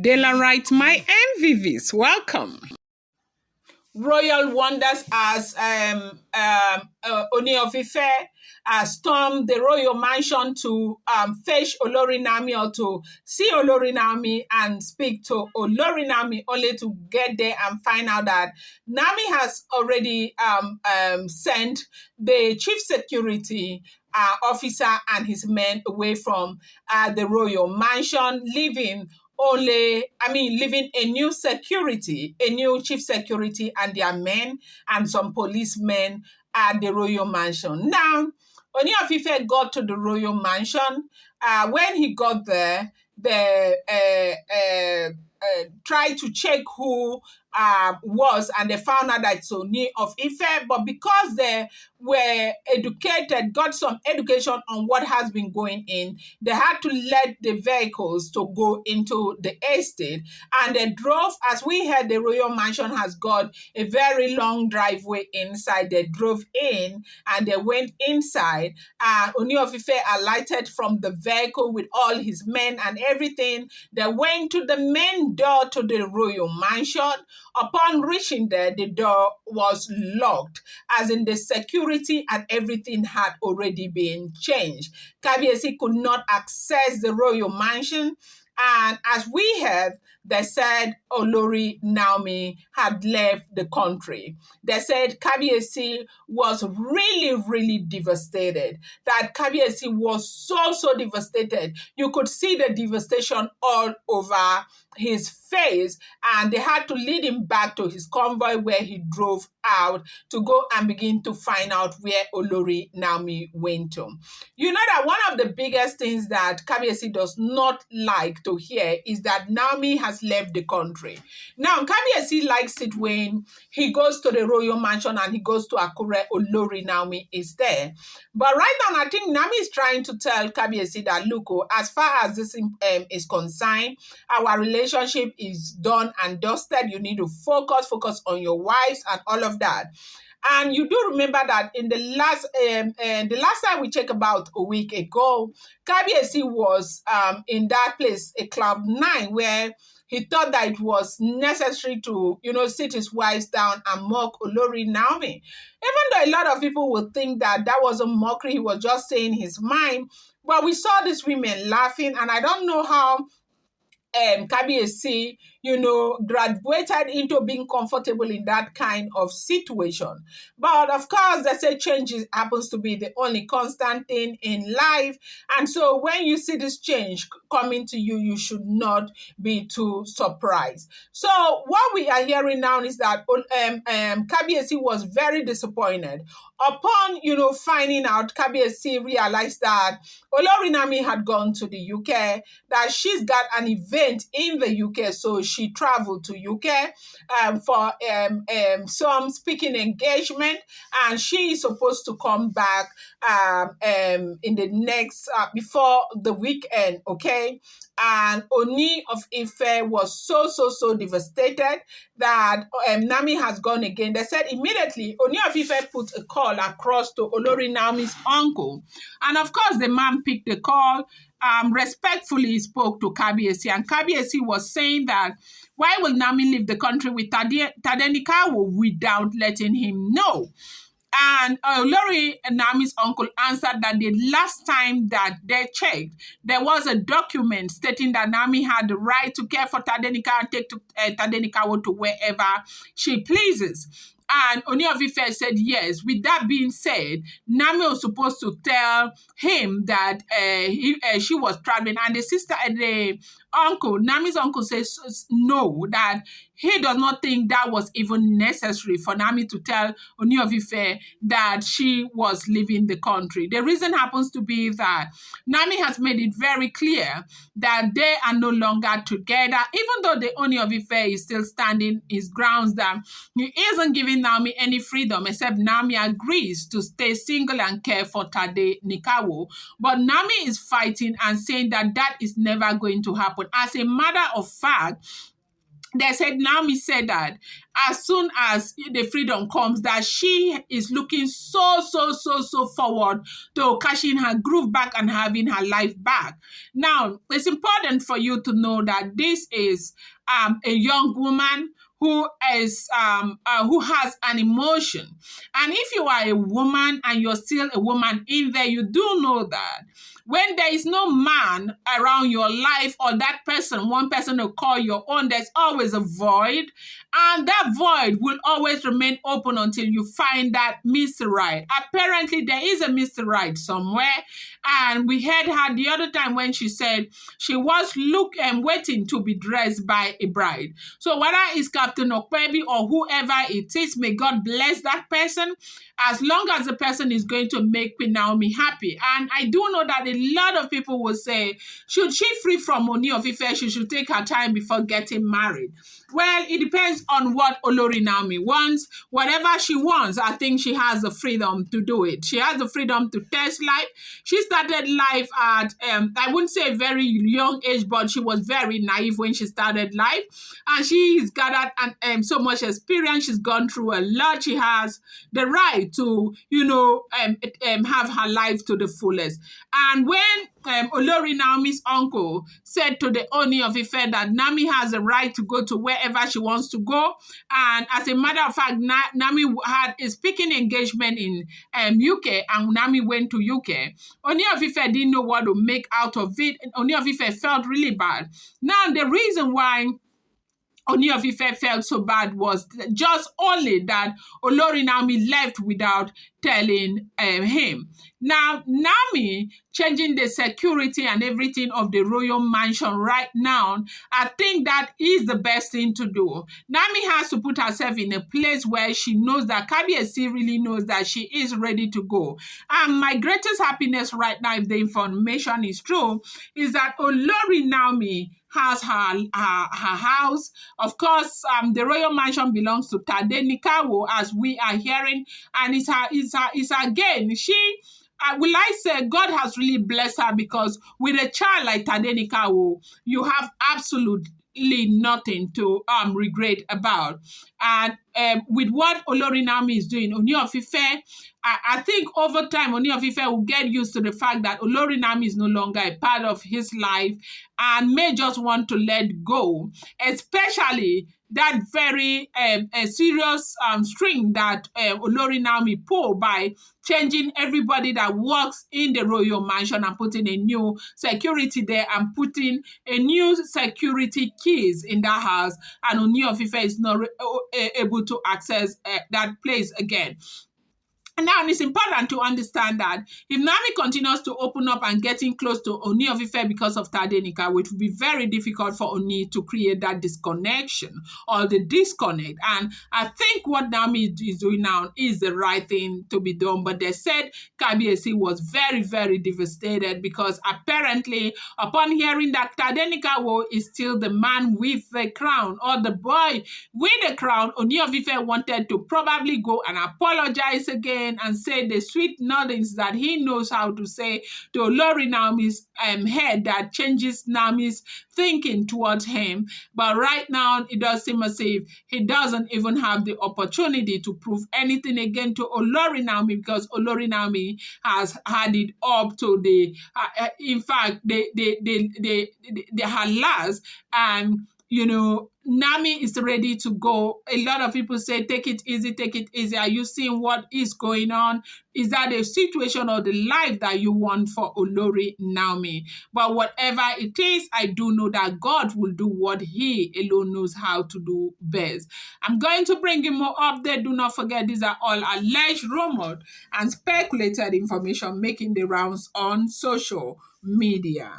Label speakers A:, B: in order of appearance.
A: Daylight, my MVVs, welcome. Royal wonders as Ooni of Ife stormed the royal mansion to fetch Olori Nami or to see Olori Nami and speak to Olori Nami, only to get there and find out that Nami has already sent the chief security officer and his men away from the royal mansion, leaving a new security, a new chief security and their men and some policemen at the royal mansion. Now, Ooni of Ife got to the royal mansion. When he got there, they tried to check who was, and they found out that it's Ooni of Ife. But because they were educated, got some education on what has been going in, they had to let the vehicles to go into the estate, and they drove. As we heard, the royal mansion has got a very long driveway inside. They drove in and they went inside. Ooni of Ife alighted from the vehicle with all his men and everything. They went to the main door to the royal mansion. Upon reaching there, the door was locked, as in the security and everything had already been changed. Kabiyesi could not access the royal mansion. And as we heard, they said Olori Naomi had left the country. They said Kabiyesi was really, really devastated. That Kabiyesi was so devastated. You could see the devastation all over his face, and they had to lead him back to his convoy where he drove out to go and begin to find out where Olori Naomi went to. You know that one of the biggest things that Kabiyesi does not like to hear is that Naomi has left the country. Now, Kabiyesi likes it when he goes to the royal mansion and he goes to Akure, Olori Naomi is there. But right now, I think Nami is trying to tell Kabiyesi that, look, as far as this is concerned, our relationship is done and dusted. You need to focus on your wives and all of that. And you do remember that in the last time we checked, about a week ago, Kabiyesi was in that place, a Club 9, where he thought that it was necessary to, sit his wives down and mock Olori Naomi. Even though a lot of people would think that that was a mockery, he was just saying his mind. But we saw these women laughing, and I don't know how Kabiyesi, graduated into being comfortable in that kind of situation. But of course, they say change happens to be the only constant thing in life. And so when you see this change coming to you, you should not be too surprised. So what we are hearing now is that Kabiyesi was very disappointed. Upon, finding out, Kabiyesi realized that Olori Nami had gone to the UK, that she's got an event in the UK, so she traveled to UK for some speaking engagement, and she is supposed to come back in the next before the weekend, okay? And Ooni of Ife was so devastated that Nami has gone again. They said immediately Ooni of Ife put a call across to Olori Naomi's uncle, and of course the man picked the call. Respectfully spoke to Kabiyesi, and Kabiyesi was saying that why will Nami leave the country with Tadenikawo without letting him know? And Olori Nami's uncle answered that the last time that they checked, there was a document stating that Nami had the right to care for Tadenikawo and take Tadenikawo to wherever she pleases. And Ooni of Ife said yes. With that being said, Nami was supposed to tell him that she was traveling, and the sister and the uncle, Nami's uncle, says no, that he does not think that was even necessary for Nami to tell Ooni of Ife that she was leaving the country. The reason happens to be that Nami has made it very clear that they are no longer together, even though the Ooni of Ife is still standing his grounds that he isn't giving Nami any freedom, except Nami agrees to stay single and care for Tadenikawo. But Nami is fighting and saying that that is never going to happen. As a matter of fact, they said, Nami said that as soon as the freedom comes, that she is looking so forward to catching her groove back and having her life back. Now, it's important for you to know that this is a young woman who has an emotion. And if you are a woman and you're still a woman in there, you do know that when there is no man around your life, or that person, one person to call your own, there's always a void. And that void will always remain open until you find that Mr. Right. Apparently, there is a Mr. Right somewhere. And we heard her the other time when she said she was waiting to be dressed by a bride. So whether it's Captain Okpebi or whoever it is, may God bless that person, as long as the person is going to make Queen Naomi happy. And I do know that a lot of people will say, should she free from Ooni of Ife, she should take her time before getting married. Well, it depends on what Olori Naomi wants. Whatever she wants, I think she has the freedom to do it. She has the freedom to test life. She started life at, I wouldn't say a very young age, but she was very naive when she started life. And she's gathered so much experience. She's gone through a lot. She has the right to, have her life to the fullest. And when Olori Naomi's uncle said to the Ooni of Ife that Nami has a right to go to wherever she wants to go, and as a matter of fact, Nami had a speaking engagement in UK, and Nami went to UK. Ooni of Ife didn't know what to make out of it. Ooni of Ife felt really bad. Now, the reason why Ooni of Ife felt so bad was just only that Olori Naomi left without telling him. Now, Nami changing the security and everything of the royal mansion right now, I think that is the best thing to do. Nami has to put herself in a place where she knows that Kabiyesi really knows that she is ready to go. And my greatest happiness right now, if the information is true, is that Olori Naomi has her house. Of course, the royal mansion belongs to Tadenikawo, as we are hearing, and it's her gain. Will I say God has really blessed her, because with a child like Tadenikawo, you have absolutely nothing to regret about. And with what Olori Naomi is doing, Ooni of Ife, I think over time, Ooni of Ife will get used to the fact that Olori Naomi is no longer a part of his life and may just want to let go, especially that very serious string that Olori Naomi pulled by changing everybody that works in the royal mansion and putting a new security there and putting a new security keys in that house, and Ooni of Ife is not able to access that place again. And now it's important to understand that if Nami continues to open up and getting close to Ooni of Ife because of Tadenikawo, it will be very difficult for Ooni to create that disconnection or the disconnect. And I think what Nami is doing now is the right thing to be done. But they said Kabiyesi was very devastated, because apparently upon hearing that Tadenikawo is still the man with the crown, or the boy with the crown, Ooni of Ife wanted to probably go and apologize again and say the sweet nothings that he knows how to say to Olori Naomi's head that changes Nami's thinking towards him. But right now, it does seem as if he doesn't even have the opportunity to prove anything again to Olori Naomi, because Olori Naomi has had it up to the, in fact, her last. And Nami is ready to go. A lot of people say, take it easy, take it easy. Are you seeing what is going on? Is that a situation or the life that you want for Olori Naomi? But whatever it is, I do know that God will do what he alone knows how to do best. I'm going to bring you more update. Do not forget, these are all alleged, rumored, and speculated information making the rounds on social media.